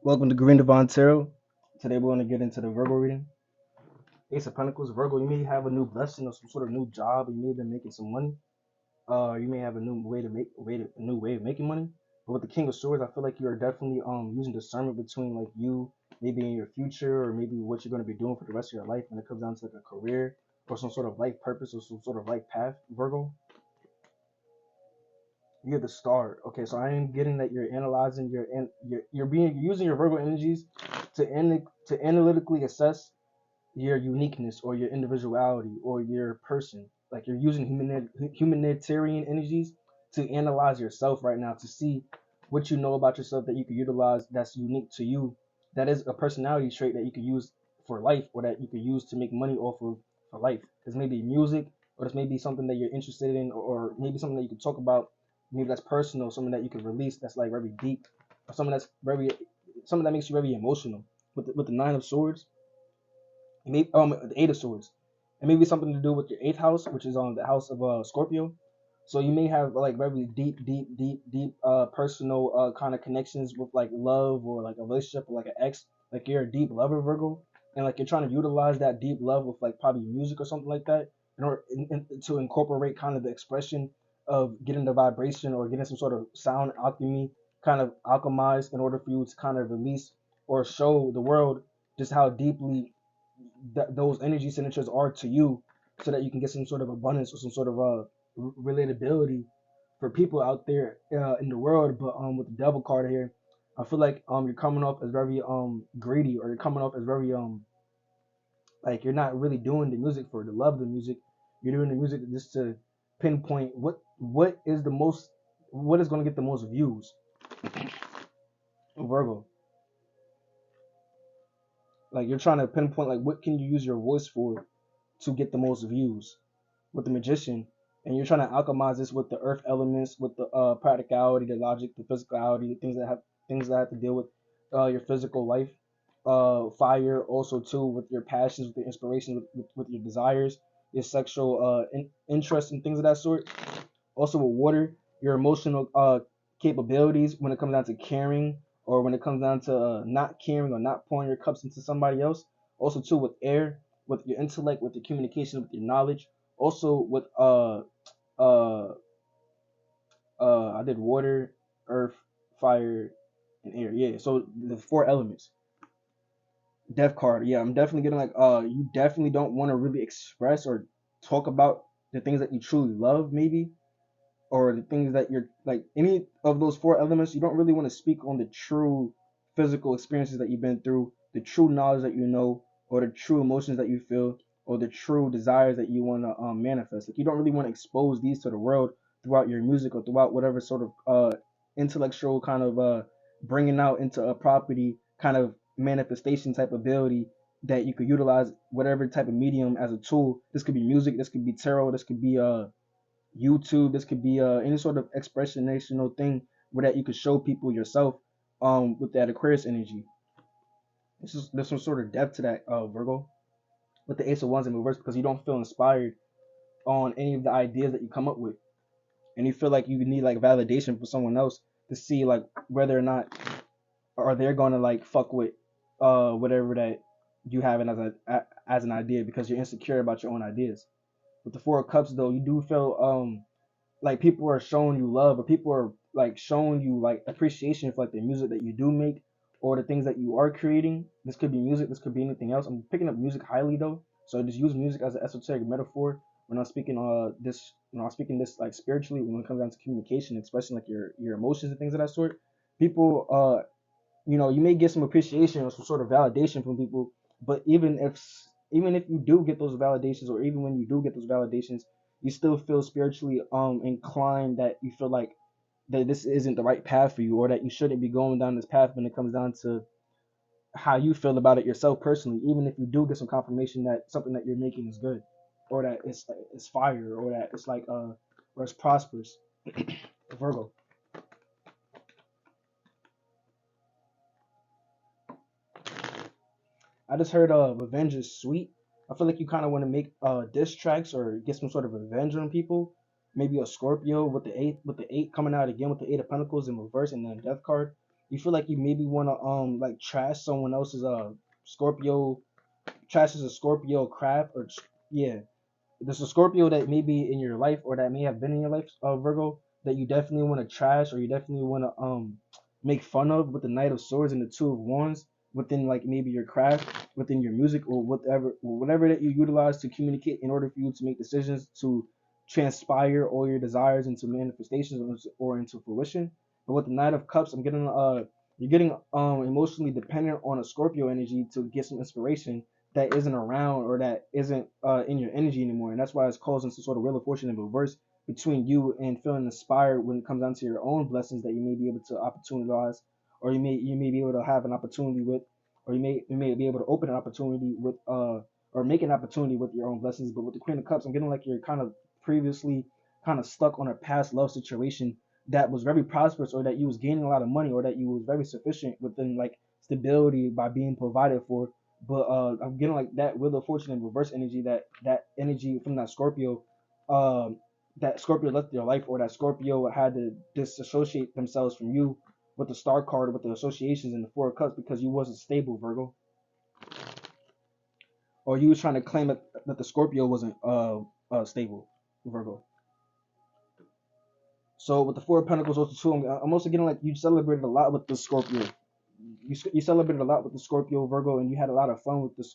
Welcome to Green Divine Tarot. Today we're going to get into the Virgo reading. Ace of Pentacles, Virgo, you may have a new blessing or some sort of new job. You may have been making some money. You may have a new a new way of making money. But with the King of Swords, I feel like you are definitely using discernment between like you maybe in your future or maybe what you're going to be doing for the rest of your life when it comes down to like a career or some sort of life purpose or some sort of life path. Virgo, you're the star. Okay, so I am getting that you're analyzing you're using your Virgo energies to analytically assess your uniqueness or your individuality or your person. Like you're using humanitarian energies to analyze yourself right now to see what you know about yourself that you can utilize that's unique to you. That is a personality trait that you could use for life or that you could use to make money off of for life. This may be music or this may be something that you're interested in or maybe something that you could talk about. Maybe that's personal, something that you could release that's like very deep or something that makes you very emotional. With the Nine of Swords, maybe the Eight of Swords. It may be something to do with your eighth house, which is on the house of Scorpio. So you may have like very deep personal kind of connections with like love or like a relationship or like an ex. Like you're a deep lover, Virgo, and like you're trying to utilize that deep love with like probably music or something like that in order to incorporate kind of the expression of getting the vibration or getting some sort of sound alchemy kind of alchemized in order for you to kind of release or show the world just how deeply those energy signatures are to you so that you can get some sort of abundance or some sort of relatability for people out there in the world. But with the devil card here, I feel like you're coming off as very greedy, or you're coming off as very like you're not really doing the music for the love of the music. You're doing the music just to pinpoint what is the most, what is going to get the most views. Virgo, like you're trying to pinpoint like what can you use your voice for to get the most views with the Magician, and you're trying to alchemize this with the earth elements, with the practicality, the logic, the physicality, the things that have to deal with your physical life. Fire also too with your passions, with your inspiration, with your desires, your sexual interest and things of that sort. Also with water, your emotional capabilities when it comes down to caring or when it comes down to not caring or not pouring your cups into somebody else. Also too with air, with your intellect, with your communication, with your knowledge. Also with uh I did water, earth, fire, and air. Yeah, so the four elements. Death card. Yeah, I'm definitely getting like you definitely don't want to really express or talk about the things that you truly love, maybe, or the things that you're like any of those four elements. You don't really want to speak on the true physical experiences that you've been through, the true knowledge that you know, or the true emotions that you feel, or the true desires that you want to manifest. Like you don't really want to expose these to the world throughout your music or throughout whatever sort of intellectual kind of bringing out into a property kind of manifestation type ability that you could utilize whatever type of medium as a tool. This could be music, this could be tarot, this could be YouTube. This could be any sort of expressionational thing where that you could show people yourself with that Aquarius energy. There's some sort of depth to that Virgo with the Ace of Wands in reverse because you don't feel inspired on any of the ideas that you come up with, and you feel like you need like validation from someone else to see like whether or not are they gonna like fuck with whatever that you have as an idea because you're insecure about your own ideas. With the Four of Cups though, you do feel like people are showing you love or people are like showing you like appreciation for like the music that you do make or the things that you are creating. This could be music, this could be anything else. I'm picking up music highly though, so just use music as an esoteric metaphor when I'm speaking this, I'm speaking this like spiritually when it comes down to communication, expressing like your emotions and things of that sort. People you may get some appreciation or some sort of validation from people, but even if you do get those validations, or even when you do get those validations, you still feel spiritually inclined that you feel like that this isn't the right path for you, or that you shouldn't be going down this path when it comes down to how you feel about it yourself personally. Even if you do get some confirmation that something that you're making is good, or that it's fire, or that it's like or it's prosperous. Virgo. I just heard revenge is sweet. I feel like you kind of want to make diss tracks or get some sort of revenge on people. Maybe a Scorpio with the eight coming out again with the Eight of Pentacles in reverse and then Death card. You feel like you maybe want to like trash someone else's Scorpio, trash is a Scorpio craft, or yeah, there's a Scorpio that may be in your life or that may have been in your life, Virgo, that you definitely want to trash or you definitely want to make fun of with the Knight of Swords and the Two of Wands within like maybe your craft, within your music or whatever that you utilize to communicate in order for you to make decisions to transpire all your desires into manifestations or into fruition. But with the Knight of Cups, I'm getting you're getting emotionally dependent on a Scorpio energy to get some inspiration that isn't around or that isn't in your energy anymore. And that's why it's causing some sort of Wheel of Fortune in reverse between you and feeling inspired when it comes down to your own blessings that you may be able to opportunize, or you may be able to have an opportunity with, or you may be able to open an opportunity with or make an opportunity with your own blessings. But with the Queen of Cups, I'm getting like you're kind of previously kind of stuck on a past love situation that was very prosperous, or that you was gaining a lot of money, or that you was very sufficient within like stability by being provided for. But I'm getting like that Wheel of Fortune and reverse energy, that energy from that Scorpio, um, that Scorpio left your life, or that Scorpio had to disassociate themselves from you with the Star card, with the associations and the Four of Cups, because you wasn't stable, Virgo, or you was trying to claim that the Scorpio wasn't stable, Virgo. So with the Four of Pentacles also too, I'm also getting like you celebrated a lot with the Scorpio. You celebrated a lot with the Scorpio Virgo, and you had a lot of fun with this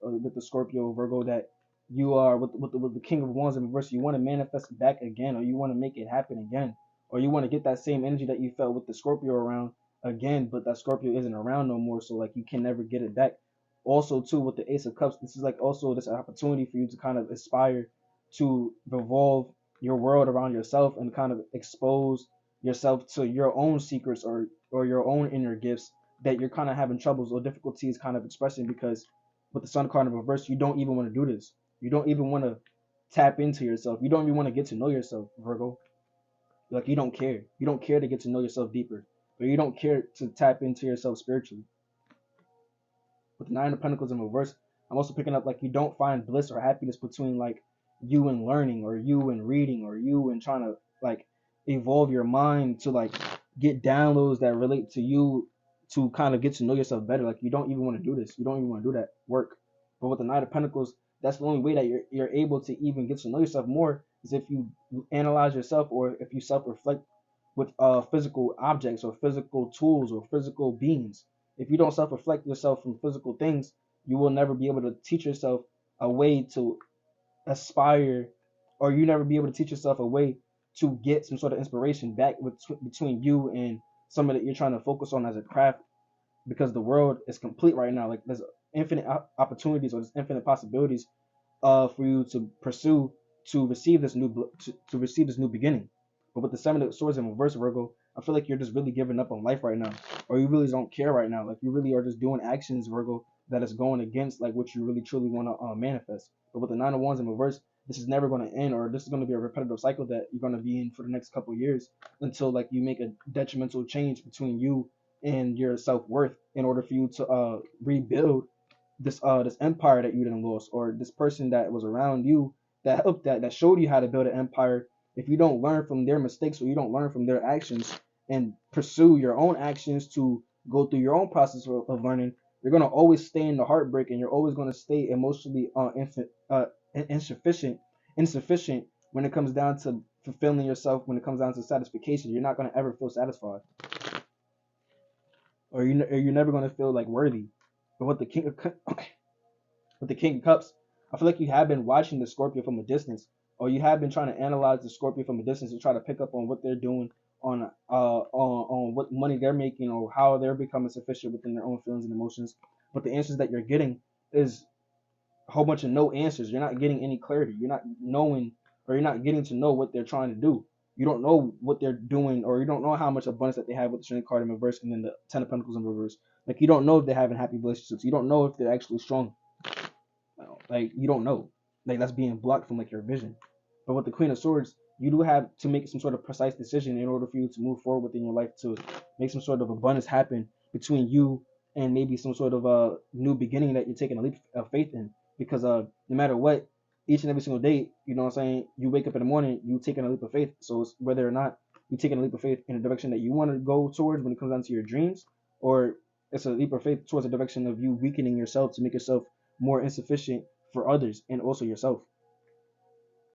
with the Scorpio Virgo, that you are with the King of Wands in reverse. You want to manifest it back again, or you want to make it happen again, or you want to get that same energy that you felt with the Scorpio around again, but that Scorpio isn't around no more, so like you can never get it back. Also too with the Ace of Cups, this is like also this opportunity for you to kind of aspire to revolve your world around yourself and kind of expose yourself to your own secrets, or your own inner gifts that you're kind of having troubles or difficulties kind of expressing, because with the Sun card in reverse, you don't even want to do this. You don't even want to tap into yourself. You don't even want to get to know yourself, Virgo. Like you don't care. You don't care to get to know yourself deeper, or you don't care to tap into yourself spiritually. With the Nine of Pentacles in reverse, I'm also picking up like you don't find bliss or happiness between like you and learning, or you and reading, or you and trying to like evolve your mind to like get downloads that relate to you, to kind of get to know yourself better. Like you don't even want to do this. You don't even want to do that work. But with the Knight of Pentacles, that's the only way that you're able to even get to know yourself more, is if you analyze yourself, or if you self-reflect with physical objects or physical tools or physical beings. If you don't self-reflect yourself from physical things, you will never be able to teach yourself a way to aspire, or you never be able to teach yourself a way to get some sort of inspiration back between you and somebody that you're trying to focus on as a craft, because the world is complete right now. Like there's infinite opportunities, or there's infinite possibilities for you to pursue, to receive this to receive this new beginning. But with the Seven of Swords in reverse, Virgo, I feel like you're just really giving up on life right now, or you really don't care right now. Like you really are just doing actions, Virgo, that is going against like what you really truly want to manifest. But with the Nine of Wands in reverse, this is never going to end, or this is going to be a repetitive cycle that you're going to be in for the next couple of years, until like you make a detrimental change between you and your self-worth, in order for you to rebuild this empire that you didn't lose, or this person that was around you that helped, that showed you how to build an empire. If you don't learn from their mistakes, or you don't learn from their actions and pursue your own actions to go through your own process of learning, you're going to always stay in the heartbreak, and you're always going to stay emotionally insufficient when it comes down to fulfilling yourself, when it comes down to satisfaction. You're not going to ever feel satisfied, or you're never going to feel like worthy. But with the with the King of Cups, I feel like you have been watching the Scorpio from a distance, or you have been trying to analyze the Scorpio from a distance and try to pick up on what they're doing, on what money they're making, or how they're becoming sufficient within their own feelings and emotions. But the answers that you're getting is a whole bunch of no answers. You're not getting any clarity. You're not knowing, or you're not getting to know what they're trying to do. You don't know what they're doing, or you don't know how much abundance that they have with the Strength card in reverse, and then the Ten of Pentacles in reverse. Like you don't know if they're having happy relationships. You don't know if they're actually strong. Like you don't know. Like that's being blocked from like your vision. But with the Queen of Swords, you do have to make some sort of precise decision in order for you to move forward within your life, to make some sort of abundance happen between you and maybe some sort of new beginning that you're taking a leap of faith in. Because no matter what, each and every single day, you know what I'm saying, you wake up in the morning, you taking a leap of faith. So it's whether or not you taking a leap of faith in a direction that you want to go towards when it comes down to your dreams, or it's a leap of faith towards a direction of you weakening yourself to make yourself more insufficient for others and also yourself.